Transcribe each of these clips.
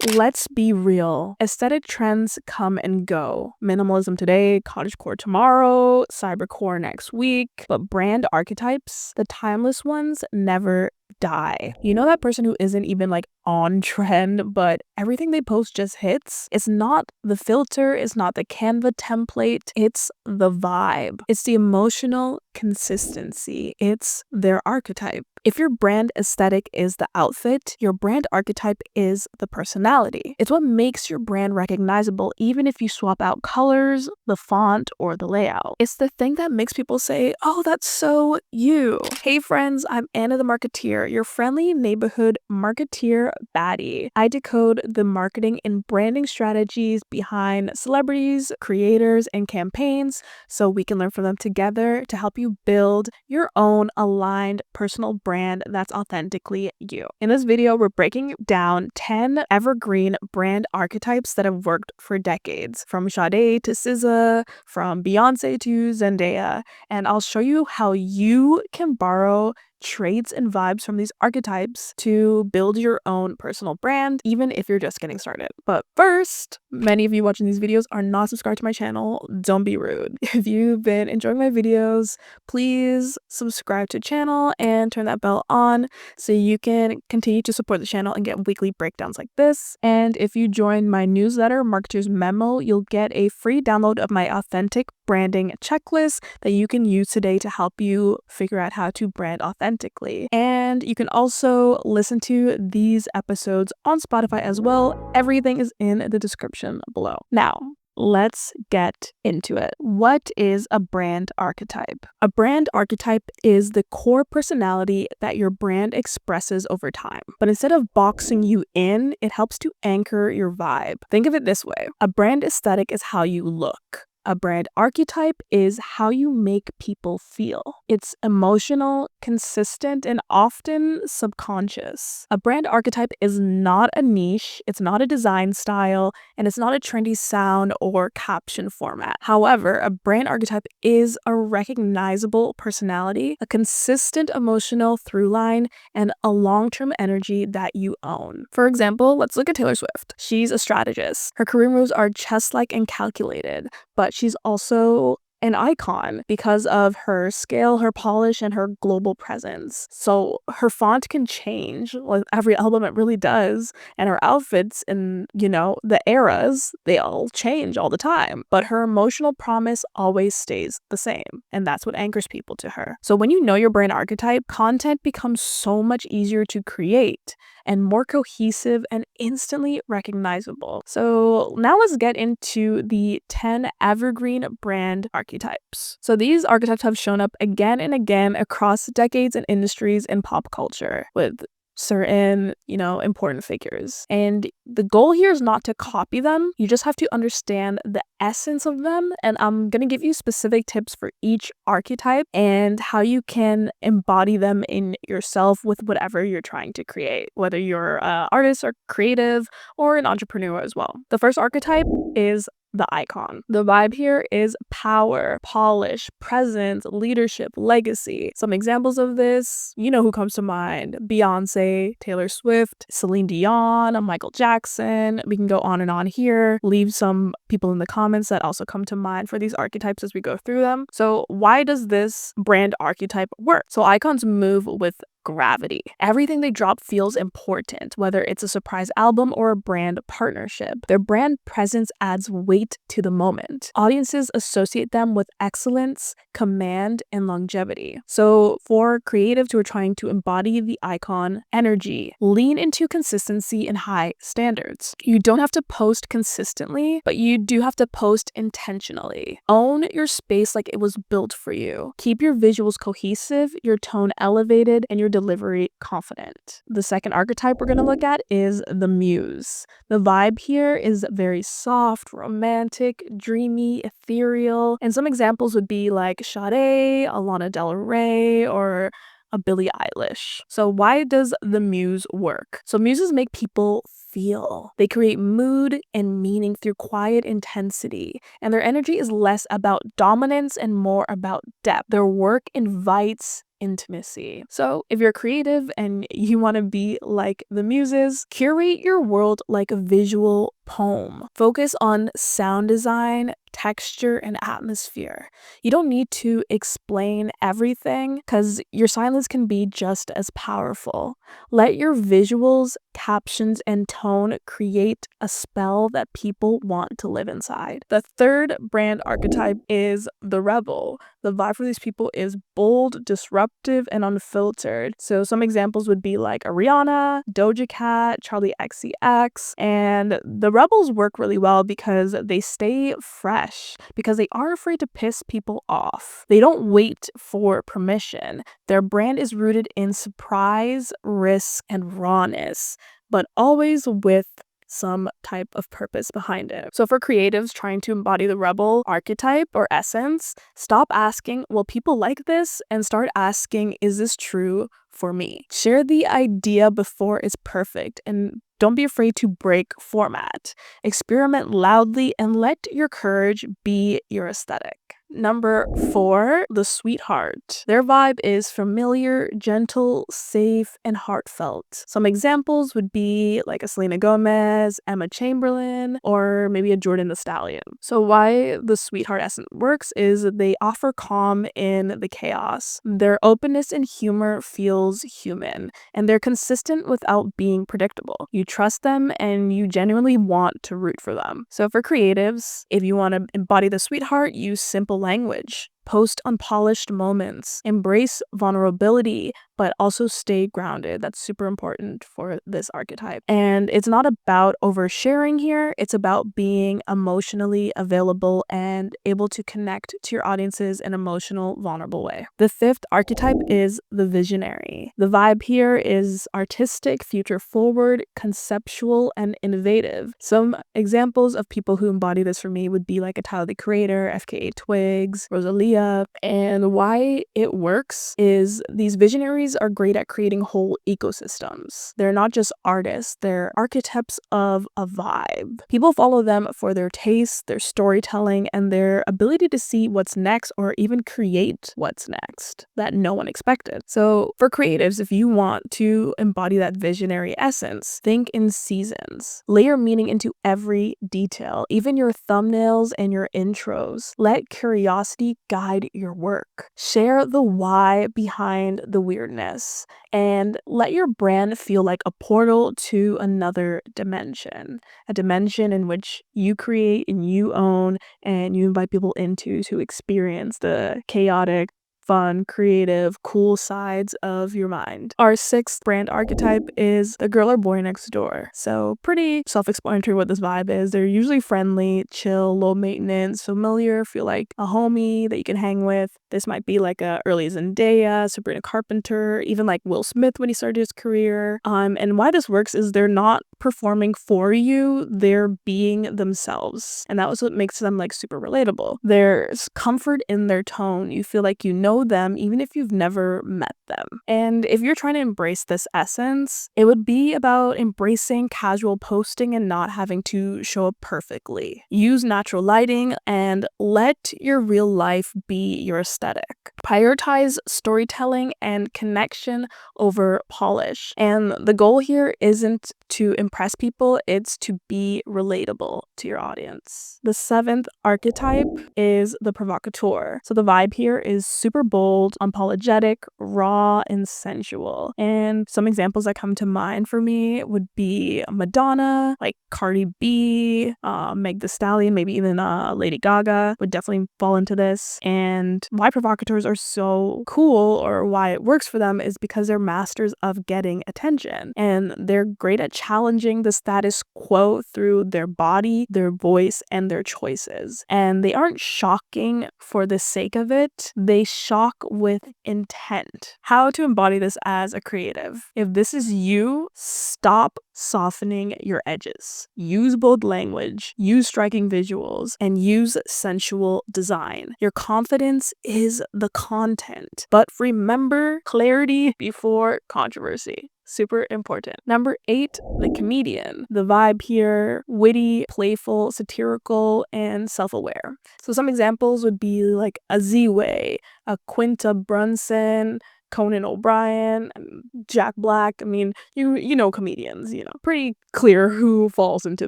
Let's be real. Aesthetic trends come and go. Minimalism today, cottagecore tomorrow, cybercore next week. But brand archetypes, the timeless ones, never die. You know that person who isn't even like on trend, but everything they post just hits? It's not the filter, it's not the Canva template, it's the vibe. It's the emotional consistency. It's their archetype. If your brand aesthetic is the outfit, your brand archetype is the personality. It's what makes your brand recognizable even if you swap out colors, the font, or the layout. It's the thing that makes people say, oh, that's so you. Hey friends, I'm Ana The Marketeer, your friendly neighborhood marketeer baddie. I decode the marketing and branding strategies behind celebrities, creators, and campaigns so we can learn from them together to help you build your own aligned personal brand that's authentically you. In this video, we're breaking down 10 evergreen brand archetypes that have worked for decades, from Sade to SZA, from Beyoncé to Zendaya, and I'll show you how you can borrow traits and vibes from these archetypes to build your own personal brand, even if you're just getting started. But first, many of you watching these videos are not subscribed to my channel. Don't be rude. If you've been enjoying my videos, please subscribe to the channel and turn that bell on so you can continue to support the channel and get weekly breakdowns like this. And if you join my newsletter, Marketer's Memo, you'll get a free download of my authentic branding checklist that you can use today to help you figure out how to brand authentically. And you can also listen to these episodes on Spotify as well. Everything is in the description below. Now, let's get into it. What is a brand archetype? A brand archetype is the core personality that your brand expresses over time. But instead of boxing you in, it helps to anchor your vibe. Think of it this way. A brand aesthetic is how you look. A brand archetype is how you make people feel. It's emotional, consistent, and often subconscious. A brand archetype is not a niche, it's not a design style, and it's not a trendy sound or caption format. However, a brand archetype is a recognizable personality, a consistent emotional through line, and a long-term energy that you own. For example, let's look at Taylor Swift. She's a strategist. Her career moves are chess-like and calculated, but she's also an icon because of her scale, her polish, and her global presence. So her font can change, like every album it really does, and her outfits and, the eras, they all change all the time. But her emotional promise always stays the same, and that's what anchors people to her. So when you know your brand archetype, content becomes so much easier to create and more cohesive and instantly recognizable. So now let's get into the 10 evergreen brand archetypes. So these archetypes have shown up again and again across decades and industries in pop culture with certain, important figures. And the goal here is not to copy them. You just have to understand the essence of them. And I'm going to give you specific tips for each archetype and how you can embody them in yourself with whatever you're trying to create, whether you're an artist or creative or an entrepreneur as well. The first archetype is the icon. The vibe here is power, polish, presence, leadership, legacy. Some examples of this, who comes to mind: Beyoncé, Taylor Swift, Celine Dion, Michael Jackson. We can go on and on here. Leave some people in the comments that also come to mind for these archetypes as we go through them. So why does this brand archetype work? So icons move with gravity. Everything they drop feels important, whether it's a surprise album or a brand partnership. Their brand presence adds weight to the moment. Audiences associate them with excellence, command, and longevity. So for creatives who are trying to embody the icon energy, lean into consistency and high standards. You don't have to post consistently, but you do have to post intentionally. Own your space like it was built for you. Keep your visuals cohesive, your tone elevated, and your delivery confident. The second archetype we're going to look at is the muse. The vibe here is very soft, romantic, dreamy, ethereal, and some examples would be like Sade, Lana Del Rey, or a Billie Eilish. So why does the muse work? So muses make people feel. They create mood and meaning through quiet intensity, and their energy is less about dominance and more about depth. Their work invites intimacy. So if you're creative and you want to be like the muses, curate your world like a visual poem. Focus on sound design, texture, and atmosphere. You don't need to explain everything because your silence can be just as powerful. Let your visuals, captions, and tone create a spell that people want to live inside. The third brand archetype is the rebel. The vibe for these people is bold, disruptive, and unfiltered. So some examples would be like Ariana, Doja Cat, Charlie XCX, and the rebels work really well because they stay fresh, because they aren't afraid to piss people off. They don't wait for permission. Their brand is rooted in surprise, risk, and rawness, but always with some type of purpose behind it. So for creatives trying to embody the rebel archetype or essence, stop asking, will people like this? And start asking, is this true for me? Share the idea before it's perfect, and don't be afraid to break format. Experiment loudly and let your courage be your aesthetic. Number 4, the sweetheart. Their vibe is familiar, gentle, safe, and heartfelt. Some examples would be like a Selena Gomez, Emma Chamberlain, or maybe a Jordan the Stallion. So why the sweetheart essence works is they offer calm in the chaos. Their openness and humor feels human, and they're consistent without being predictable. You trust them and you genuinely want to root for them. So for creatives, if you want to embody the sweetheart, use simple language. Post unpolished moments, embrace vulnerability, but also stay grounded. That's super important for this archetype. And it's not about oversharing here, it's about being emotionally available and able to connect to your audiences in an emotional, vulnerable way. The 5th archetype is the visionary. The vibe here is artistic, future forward, conceptual, and innovative. Some examples of people who embody this for me would be like a Tyler the Creator, FKA Twigs, Rosalia. And why it works is these visionaries are great at creating whole ecosystems. They're not just artists, they're archetypes of a vibe. People follow them for their taste, their storytelling, and their ability to see what's next or even create what's next that no one expected. So for creatives, if you want to embody that visionary essence, think in seasons. Layer meaning into every detail, even your thumbnails and your intros. Let curiosity guide your work. Share the why behind the weirdness, and let your brand feel like a portal to another dimension, a dimension in which you create and you own and you invite people into to experience the chaotic, fun, creative, cool sides of your mind. Our 6th brand archetype is the girl or boy next door. So pretty self-explanatory what this vibe is. They're usually friendly, chill, low maintenance, familiar, feel like a homie that you can hang with. This might be like a early Zendaya, Sabrina Carpenter, even like Will Smith when he started his career. And why this works is they're not performing for you, they're being themselves. And that was what makes them like super relatable. There's comfort in their tone. You feel like you know them even if you've never met them. And if you're trying to embrace this essence, it would be about embracing casual posting and not having to show up perfectly. Use natural lighting and let your real life be your aesthetic. Prioritize storytelling and connection over polish. And the goal here isn't to impress people, it's to be relatable to your audience. The 7th archetype is the provocateur. So the vibe here is super bold, unapologetic, raw, and sensual. And some examples that come to mind for me would be Madonna, like Cardi B, Meg Thee Stallion, maybe even Lady Gaga would definitely fall into this. And why provocateurs are so cool, or why it works for them, is because they're masters of getting attention. And they're great at challenging the status quo through their body, their voice, and their choices. And they aren't shocking for the sake of it, they shock with intent. How to embody this as a creative? If this is you, stop softening your edges. Use bold language, use striking visuals, and use sensual design. Your confidence is the content, but remember clarity before controversy. Super important. Number 8, the comedian. The vibe here, witty, playful, satirical, and self-aware. So some examples would be like a Z-Way, a Quinta Brunson, Conan O'Brien and Jack Black. I mean, you know comedians, pretty clear who falls into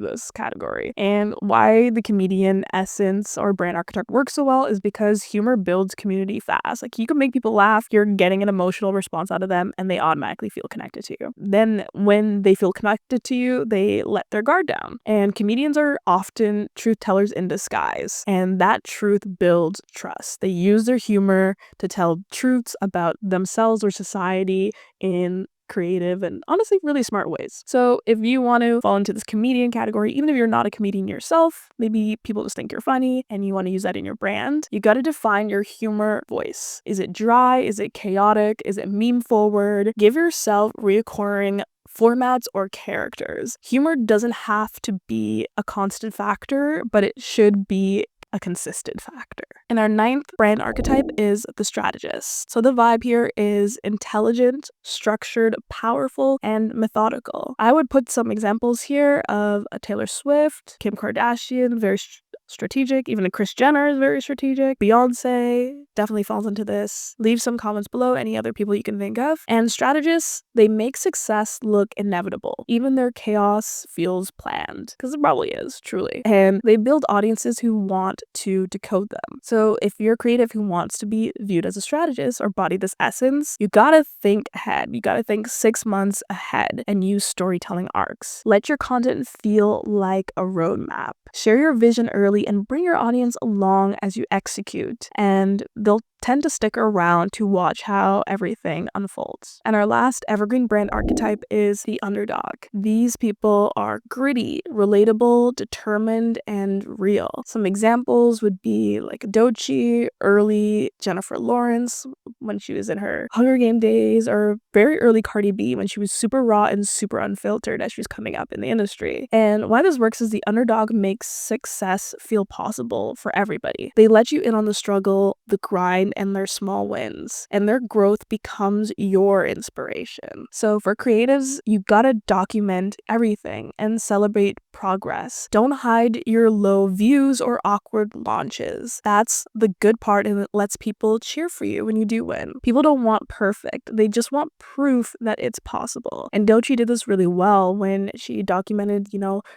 this category. And why the comedian essence or brand archetype works so well is because humor builds community fast. Like, you can make people laugh, you're getting an emotional response out of them, and they automatically feel connected to you. Then when they feel connected to you, they let their guard down. And comedians are often truth tellers in disguise, and that truth builds trust. They use their humor to tell truths about themselves or society in creative and honestly really smart ways. So if you want to fall into this comedian category, even if you're not a comedian yourself, maybe people just think you're funny and you want to use that in your brand, you got to define your humor voice. Is it dry? Is it chaotic? Is it meme forward? Give yourself reoccurring formats or characters. Humor doesn't have to be a constant factor, but it should be a consistent factor. And our 9th brand archetype is the strategist. So the vibe here is intelligent, structured, powerful, and methodical. I would put some examples here of a Taylor Swift, Kim Kardashian, very strategic. Even a Kris Jenner is very strategic. Beyoncé definitely falls into this. Leave some comments below, any other people you can think of. And strategists, they make success look inevitable. Even their chaos feels planned, because it probably is, truly. And they build audiences who want to decode them. So if you're creative who wants to be viewed as a strategist or body this essence, you gotta think ahead. You gotta think 6 months ahead and use storytelling arcs. Let your content feel like a roadmap. Share your vision early and bring your audience along as you execute, and they'll tend to stick around to watch how everything unfolds. And our last evergreen brand archetype is the underdog. These people are gritty, relatable, determined, and real. Some examples would be like Doechii, early Jennifer Lawrence when she was in her Hunger Game days, or very early Cardi B when she was super raw and super unfiltered as she was coming up in the industry. And why this works is the underdog makes success feel possible for everybody. They let you in on the struggle, the grind, and their small wins, and their growth becomes your inspiration. So for creatives, you gotta document everything and celebrate progress. Don't hide your low views or awkward launches. That's the good part, and it lets people cheer for you when you do win. People don't want perfect, they just want proof that it's possible. And Doechii did this really well when she documented,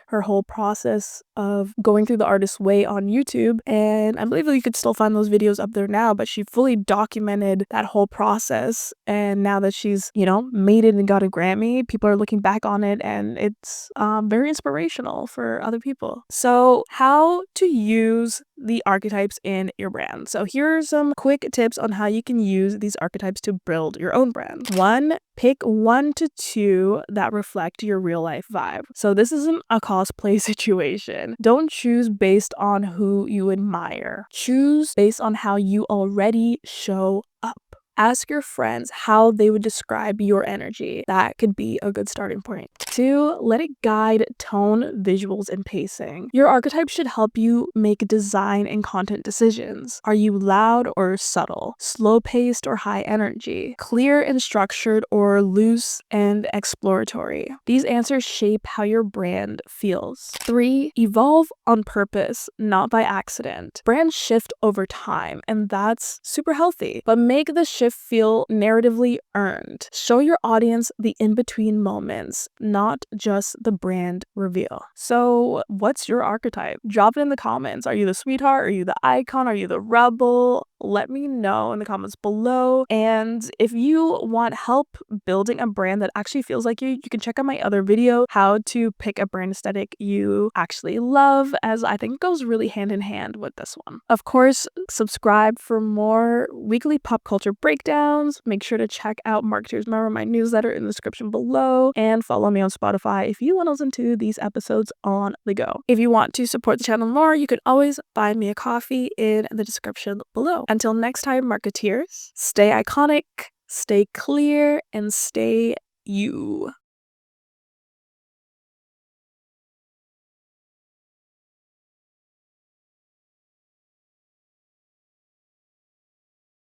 her whole process of going through the artist's way on YouTube. And I believe that you could still find those videos up there now, but she fully documented that whole process. And now that she's, made it and got a Grammy, people are looking back on it, and it's very inspirational for other people. So how to use the archetypes in your brand. So here are some quick tips on how you can use these archetypes to build your own brand. 1, pick 1 to 2 that reflect your real life vibe. So this isn't a cosplay situation. Don't choose based on who you admire. Choose based on how you already show up. Ask your friends how they would describe your energy. That could be a good starting point. 2, let it guide tone, visuals, and pacing. Your archetype should help you make design and content decisions. Are you loud or subtle? Slow-paced or high energy? Clear and structured or loose and exploratory? These answers shape how your brand feels. 3, evolve on purpose, not by accident. Brands shift over time, and that's super healthy, but make the shift feel narratively earned. Show your audience the in-between moments, not just the brand reveal. So what's your archetype? Drop it in the comments. Are you the sweetheart? Are you the icon? Are you the rebel? Let me know in the comments below. And if you want help building a brand that actually feels like you can check out my other video, how to pick a brand aesthetic you actually love, as I think it goes really hand in hand with this one. Of course, subscribe for more weekly pop culture breakdowns. Make sure to check out Marketeer's Mirror, my newsletter, in the description below, and follow me on Spotify if you want to listen to these episodes on the go. If you want to support the channel more, you can always buy me a coffee in the description below. Until next time, Marketeers, stay iconic, stay clear, and stay you.